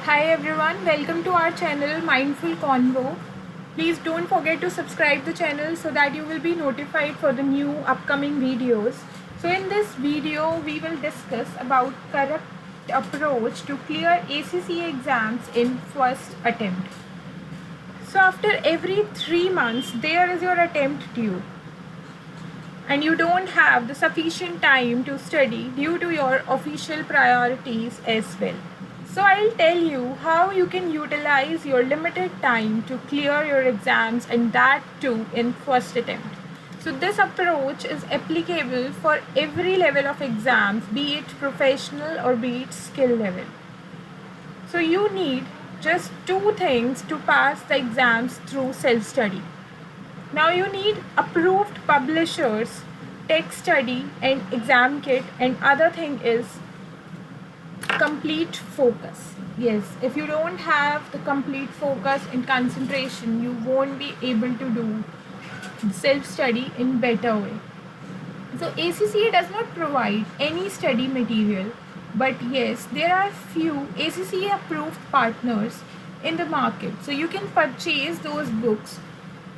Hi everyone, welcome to our channel Mindful Convo. Please don't forget to subscribe the channel so that you will be notified for the new upcoming videos. So in this video, we will discuss about correct approach to clear ACCA exams in first attempt. So after every 3 months, there is your attempt due. And you don't have the sufficient time to study due to your official priorities as well. So I'll tell you how you can utilize your limited time to clear your exams, and that too in first attempt. So this approach is applicable for every level of exams, be it professional or be it skill level. So you need just two things to pass the exams through self-study. Now you need approved publishers, tech study and exam kit, and other thing is complete focus. Yes, if you don't have the complete focus and concentration, you won't be able to do self-study in better way. So ACCA does not provide any study material, but yes, there are few ACCA approved partners in the market. So you can purchase those books.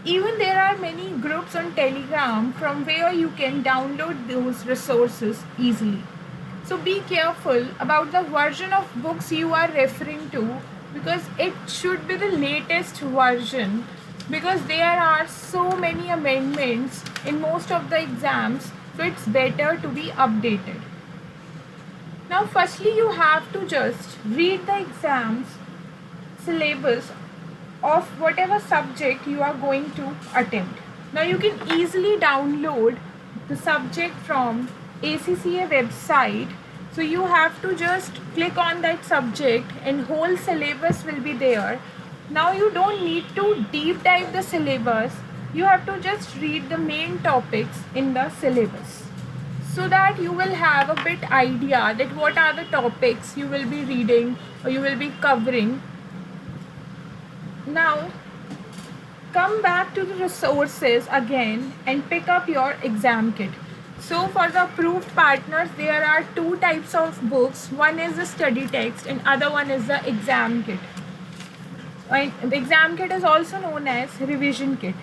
Even there are many groups on Telegram from where you can download those resources easily. So be careful about the version of books you are referring to, because it should be the latest version, because there are so many amendments in most of the exams, so it's better to be updated. Now firstly you have to just read the exams syllabus of whatever subject you are going to attempt. Now you can easily download the subject from ACCA website. So you have to just click on that subject and whole syllabus will be there. Now you don't need to deep dive the syllabus. You have to just read the main topics in the syllabus, so that you will have a bit idea that what are the topics you will be reading or you will be covering. Now come back to the resources again and pick up your exam kit. So for the approved partners, there are two types of books. One is the study text and other one is the exam kit. And the exam kit is also known as revision kit.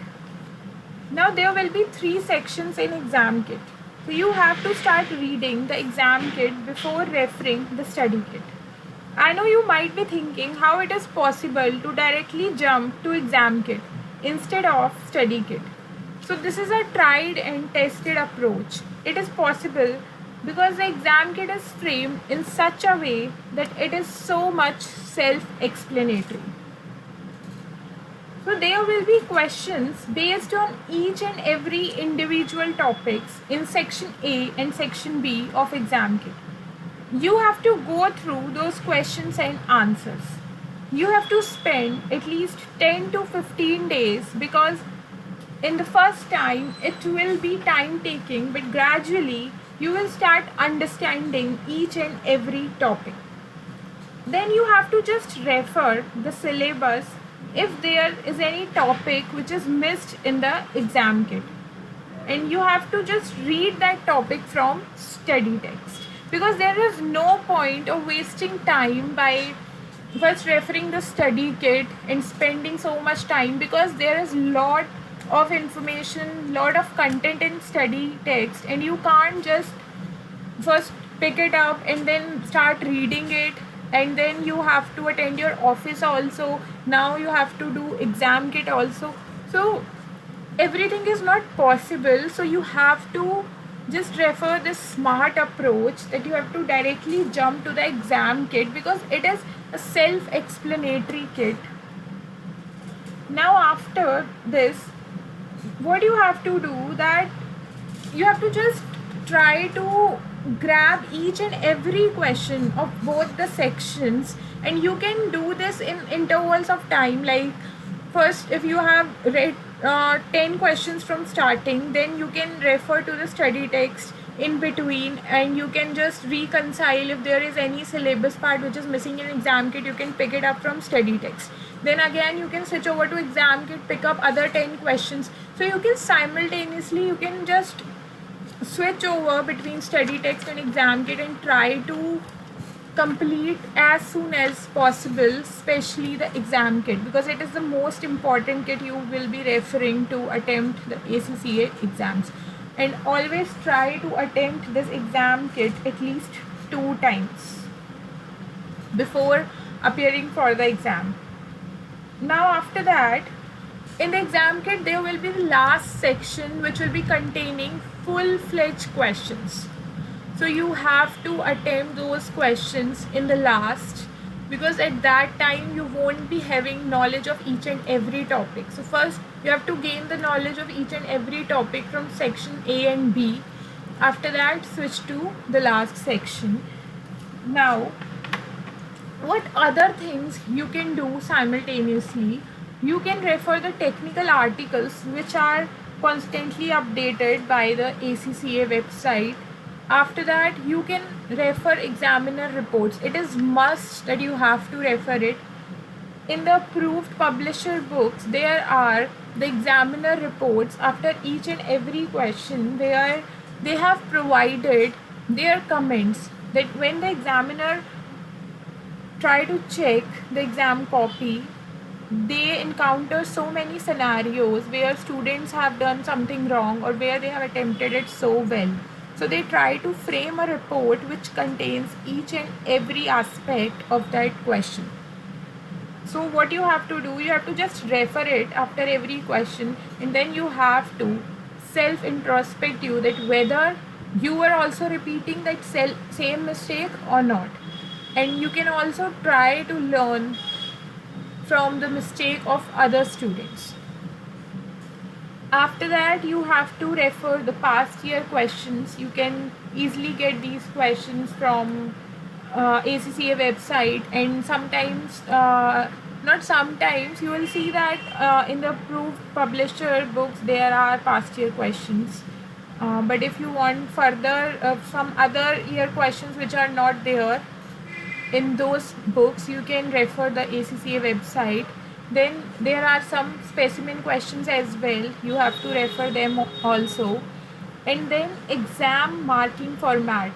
Now there will be 3 sections in exam kit. So you have to start reading the exam kit before referring the study kit. I know you might be thinking how it is possible to directly jump to exam kit instead of study kit. So this is a tried and tested approach. It is possible because the exam kit is framed in such a way that it is so much self-explanatory. So there will be questions based on each and every individual topics in section A and section B of exam kit. You have to go through those questions and answers. You have to spend at least 10 to 15 days, because in the first time it will be time taking, but gradually you will start understanding each and every topic. Then you have to just refer the syllabus if there is any topic which is missed in the exam kit, and you have to just read that topic from study text, because there is no point of wasting time by first referring the study kit and spending so much time, because there is lot of information, lot of content in study text, and you can't just first pick it up and then start reading it, and then you have to attend your office also. Now you have to do exam kit also. So everything is not possible. So you have to just refer this smart approach that you have to directly jump to the exam kit, because it is a self-explanatory kit. Now after this, what you have to do, that you have to just try to grab each and every question of both the sections, and you can do this in intervals of time. Like first, if you have read 10 questions from starting, then you can refer to the study text in between, and you can just reconcile if there is any syllabus part which is missing in exam kit, you can pick it up from study text. Then again you can switch over to exam kit, pick up other 10 questions. So you can simultaneously, you can just switch over between study text and exam kit and try to complete as soon as possible, especially the exam kit, because it is the most important kit you will be referring to attempt the ACCA exams. And always try to attempt this exam kit at least 2 times before appearing for the exam. Now after that, in the exam kit there will be the last section which will be containing full-fledged questions. So you have to attempt those questions in the last, because at that time you won't be having knowledge of each and every topic. So first you have to gain the knowledge of each and every topic from section A and B. After that, switch to the last section. Now, what other things you can do simultaneously? You can refer the technical articles which are constantly updated by the ACCA website. After that, you can refer examiner reports. It is must that you have to refer it. In the approved publisher books, there are the examiner reports after each and every question, where they have provided their comments that when the examiner try to check the exam copy, they encounter so many scenarios where students have done something wrong or where they have attempted it so well. So they try to frame a report which contains each and every aspect of that question. So what you have to do, you have to just refer it after every question, and then you have to self-introspect you that whether you are also repeating that same mistake or not. And you can also try to learn from the mistake of other students. After that, you have to refer the past year questions. You can easily get these questions from ACCA website, and sometimes, not sometimes, you will see that in the approved publisher books there are past year questions. But if you want further some other year questions which are not there in those books, you can refer the ACCA website. Then there are some specimen questions as well, you have to refer them also. And then exam marking format.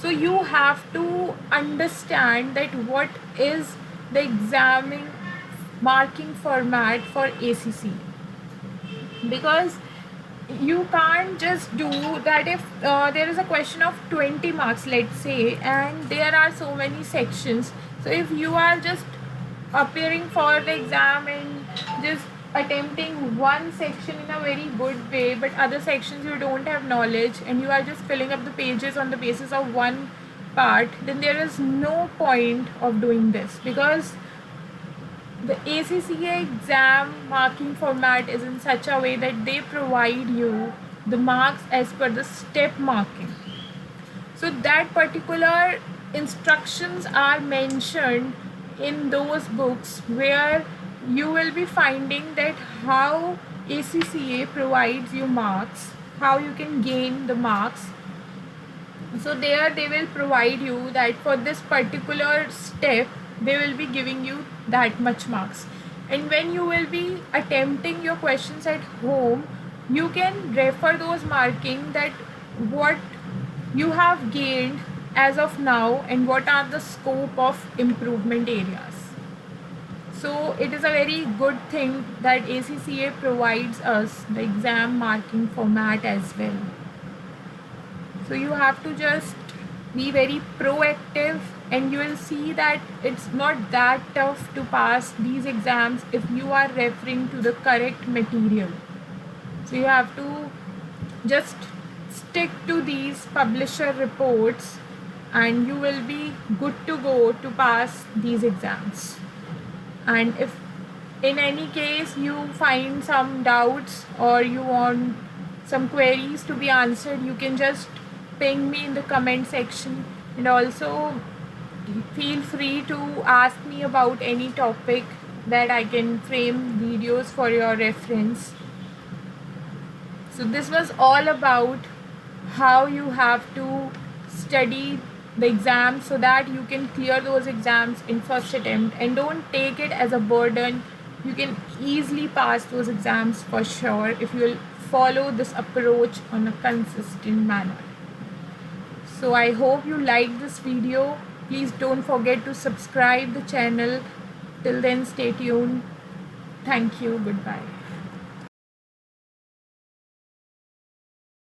So you have to understand that what is the exam marking format for ACC, because you can't just do that if there is a question of 20 marks, let's say, and there are so many sections. So if you are just appearing for the exam and just attempting one section in a very good way, but other sections you don't have knowledge and you are just filling up the pages on the basis of one part, then there is no point of doing this, because the ACCA exam marking format is in such a way that they provide you the marks as per the step marking. So that particular instructions are mentioned in those books, where you will be finding that how ACCA provides you marks, how you can gain the marks. So there they will provide you that for this particular step they will be giving you that much marks. And when you will be attempting your questions at home, you can refer those marking that what you have gained as of now and what are the scope of improvement areas. So it is a very good thing that ACCA provides us the exam marking format as well. So you have to just be very proactive, and you will see that it's not that tough to pass these exams if you are referring to the correct material. So you have to just stick to these publisher reports and you will be good to go to pass these exams. And if in any case you find some doubts or you want some queries to be answered, you can just ping me in the comment section, and also feel free to ask me about any topic that I can frame videos for your reference. So this was all about how you have to study the exams so that you can clear those exams in first attempt, and don't take it as a burden. You can easily pass those exams for sure if you will follow this approach on a consistent manner. So I hope you liked this video. Please don't forget to subscribe the channel. Till then, stay tuned. Thank you. Goodbye.